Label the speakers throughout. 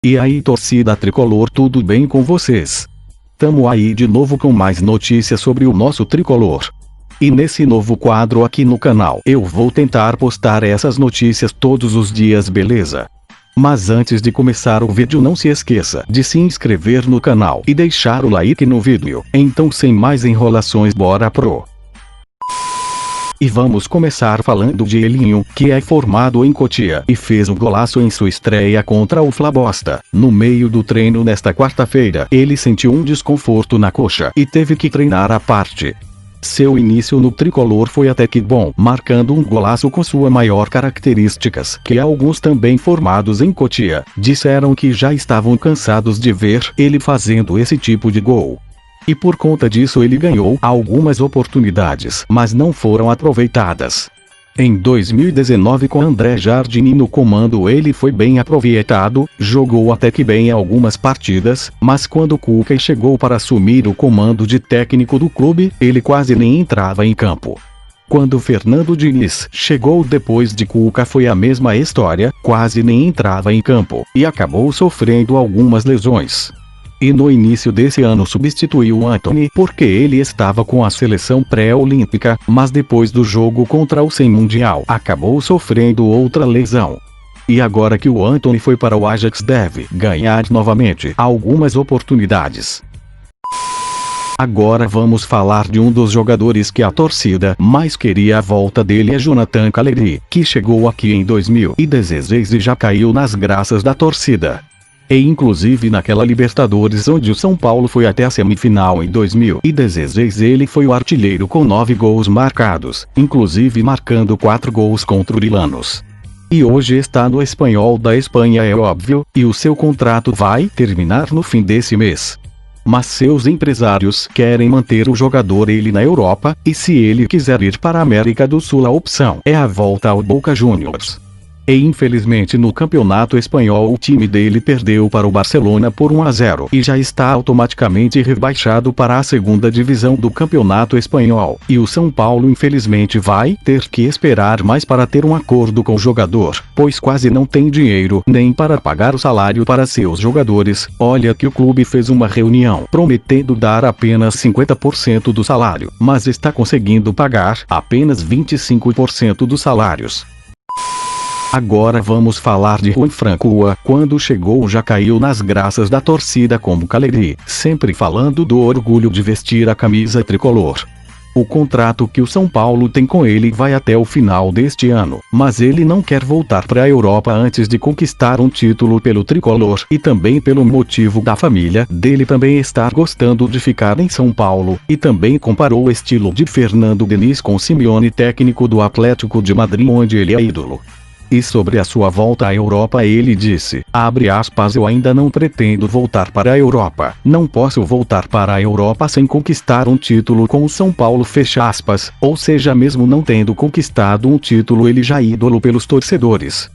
Speaker 1: E aí, torcida tricolor, tudo bem com vocês? Tamo aí de novo com mais notícias sobre o nosso tricolor. E nesse novo quadro aqui no canal eu vou tentar postar essas notícias todos os dias, beleza? Mas antes de começar o vídeo, não se esqueça de se inscrever no canal e deixar o like no vídeo. Então, sem mais enrolações, bora pro... E vamos começar falando de Elinho, que é formado em Cotia e fez um golaço em sua estreia contra o Flabosta. No meio do treino nesta quarta-feira, ele sentiu um desconforto na coxa e teve que treinar à parte. Seu início no tricolor foi até que bom, marcando um golaço com suas maiores características, que alguns também formados em Cotia disseram que já estavam cansados de ver ele fazendo esse tipo de gol. E por conta disso ele ganhou algumas oportunidades, mas não foram aproveitadas. Em 2019, com André Jardine no comando, ele foi bem aproveitado, jogou até que bem algumas partidas, mas quando Cuca chegou para assumir o comando de técnico do clube, ele quase nem entrava em campo. Quando Fernando Diniz chegou depois de Cuca, foi a mesma história, quase nem entrava em campo, e acabou sofrendo algumas lesões. E no início desse ano substituiu Antony porque ele estava com a seleção pré-olímpica, mas depois do jogo contra o Sem Mundial acabou sofrendo outra lesão. E agora que o Antony foi para o Ajax, deve ganhar novamente algumas oportunidades. Agora vamos falar de um dos jogadores que a torcida mais queria a volta dele, é Jonathan Calleri, que chegou aqui em 2016 e já caiu nas graças da torcida. E inclusive naquela Libertadores onde o São Paulo foi até a semifinal em 2016, ele foi o artilheiro com 9 gols marcados, inclusive marcando 4 gols contra o Rilanos. E hoje está no Espanhol da Espanha, é óbvio, e o seu contrato vai terminar no fim desse mês. Mas seus empresários querem manter o jogador na Europa, e se ele quiser ir para a América do Sul, a opção é a volta ao Boca Juniors. E infelizmente no campeonato espanhol o time dele perdeu para o Barcelona por 1-0 e já está automaticamente rebaixado para a segunda divisão do campeonato espanhol. E o São Paulo infelizmente vai ter que esperar mais para ter um acordo com o jogador, pois quase não tem dinheiro nem para pagar o salário para seus jogadores. Olha que o clube fez uma reunião prometendo dar apenas 50% do salário, mas está conseguindo pagar apenas 25% dos salários. Agora vamos falar de Juan Franco. Quando chegou já caiu nas graças da torcida como Calleri, sempre falando do orgulho de vestir a camisa tricolor. O contrato que o São Paulo tem com ele vai até o final deste ano, mas ele não quer voltar para a Europa antes de conquistar um título pelo tricolor, e também pelo motivo da família dele também estar gostando de ficar em São Paulo, e também comparou o estilo de Fernando Diniz com Simeone, técnico do Atlético de Madrid, onde ele é ídolo. E sobre a sua volta à Europa ele disse, abre aspas, eu ainda não pretendo voltar para a Europa, não posso voltar para a Europa sem conquistar um título com o São Paulo, fecha aspas, ou seja, mesmo não tendo conquistado um título ele já é ídolo pelos torcedores.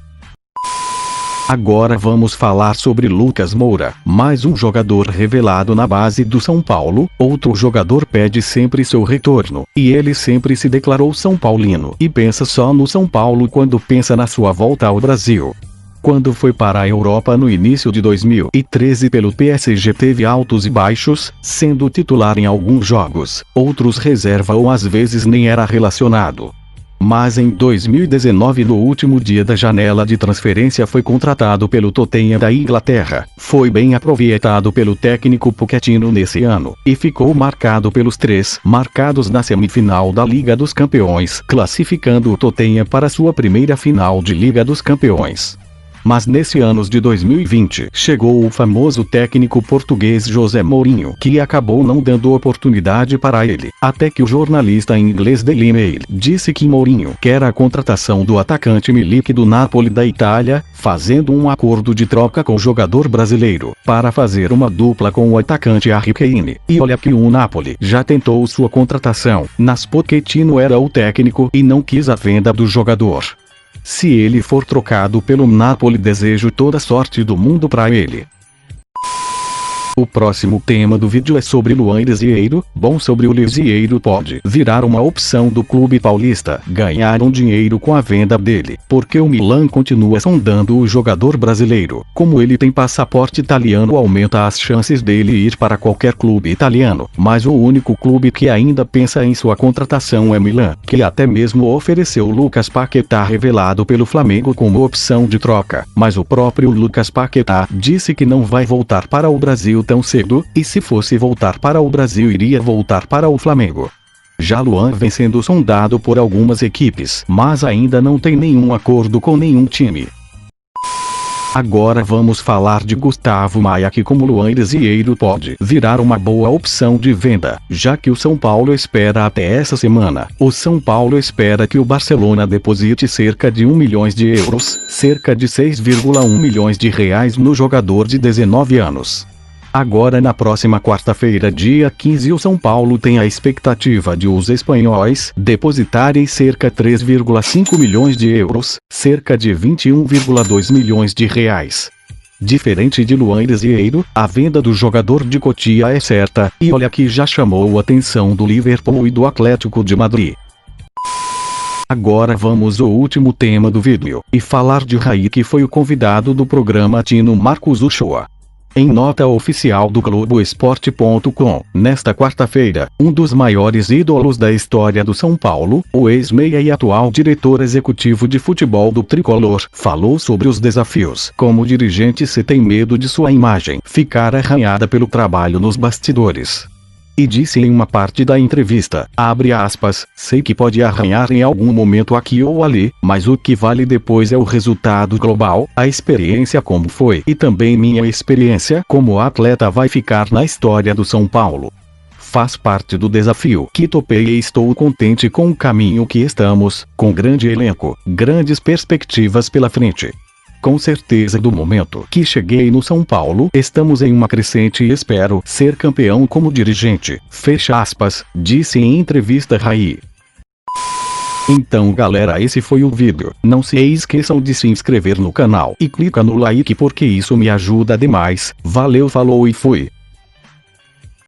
Speaker 1: Agora vamos falar sobre Lucas Moura, mais um jogador revelado na base do São Paulo. Outro jogador pede sempre seu retorno, e ele sempre se declarou São Paulino e pensa só no São Paulo quando pensa na sua volta ao Brasil. Quando foi para a Europa no início de 2013 pelo PSG teve altos e baixos, sendo titular em alguns jogos, outros reserva ou às vezes nem era relacionado. Mas em 2019, no último dia da janela de transferência, foi contratado pelo Tottenham da Inglaterra. Foi bem aproveitado pelo técnico Pochettino nesse ano, e ficou marcado pelos 3 marcados na semifinal da Liga dos Campeões, classificando o Tottenham para sua primeira final de Liga dos Campeões. Mas nesse ano de 2020, chegou o famoso técnico português José Mourinho, que acabou não dando oportunidade para ele, até que o jornalista inglês Daily Mail disse que Mourinho quer a contratação do atacante Milik do Napoli da Itália, fazendo um acordo de troca com o jogador brasileiro, para fazer uma dupla com o atacante Harry Kane. E olha que o Napoli já tentou sua contratação, mas Pochettino era o técnico e não quis a venda do jogador. Se ele for trocado pelo Napoli, desejo toda sorte do mundo para ele. O próximo tema do vídeo é sobre Luan Lisieiro. Bom, sobre o Lisieiro pode virar uma opção do clube paulista ganhar um dinheiro com a venda dele, porque o Milan continua sondando o jogador brasileiro. Como ele tem passaporte italiano, aumenta as chances dele ir para qualquer clube italiano, mas o único clube que ainda pensa em sua contratação é Milan, que até mesmo ofereceu Lucas Paquetá, revelado pelo Flamengo como opção de troca, mas o próprio Lucas Paquetá disse que não vai voltar para o Brasil tão cedo, e se fosse voltar para o Brasil iria voltar para o Flamengo. Já Luan vem sendo sondado por algumas equipes, mas ainda não tem nenhum acordo com nenhum time. Agora vamos falar de Gustavo Maia, que como Luan Lisieiro pode virar uma boa opção de venda, já que o São Paulo espera até essa semana. O São Paulo espera que o Barcelona deposite cerca de 1 milhão de euros, cerca de 6,1 milhões de reais no jogador de 19 anos. Agora na próxima quarta-feira, dia 15, o São Paulo tem a expectativa de os espanhóis depositarem cerca de 3,5 milhões de euros, cerca de 21,2 milhões de reais. Diferente de Luan Lisieiro, a venda do jogador de Cotia é certa, e olha que já chamou a atenção do Liverpool e do Atlético de Madrid. Agora vamos ao último tema do vídeo, e falar de Raí, que foi o convidado do programa Tino Marcos Uchoa. Em nota oficial do Globoesporte.com, nesta quarta-feira, um dos maiores ídolos da história do São Paulo, o ex-meia e atual diretor executivo de futebol do Tricolor, falou sobre os desafios. Como dirigente, se tem medo de sua imagem ficar arranhada pelo trabalho nos bastidores. E disse em uma parte da entrevista, abre aspas, sei que pode arranhar em algum momento aqui ou ali, mas o que vale depois é o resultado global, a experiência como foi e também minha experiência como atleta vai ficar na história do São Paulo. Faz parte do desafio que topei e estou contente com o caminho que estamos, com grande elenco, grandes perspectivas pela frente. Com certeza do momento que cheguei no São Paulo, estamos em uma crescente e espero ser campeão como dirigente, fecha aspas, disse em entrevista Raí. Então galera, esse foi o vídeo. Não se esqueçam de se inscrever no canal e clica no like porque isso me ajuda demais. Valeu, falou e fui.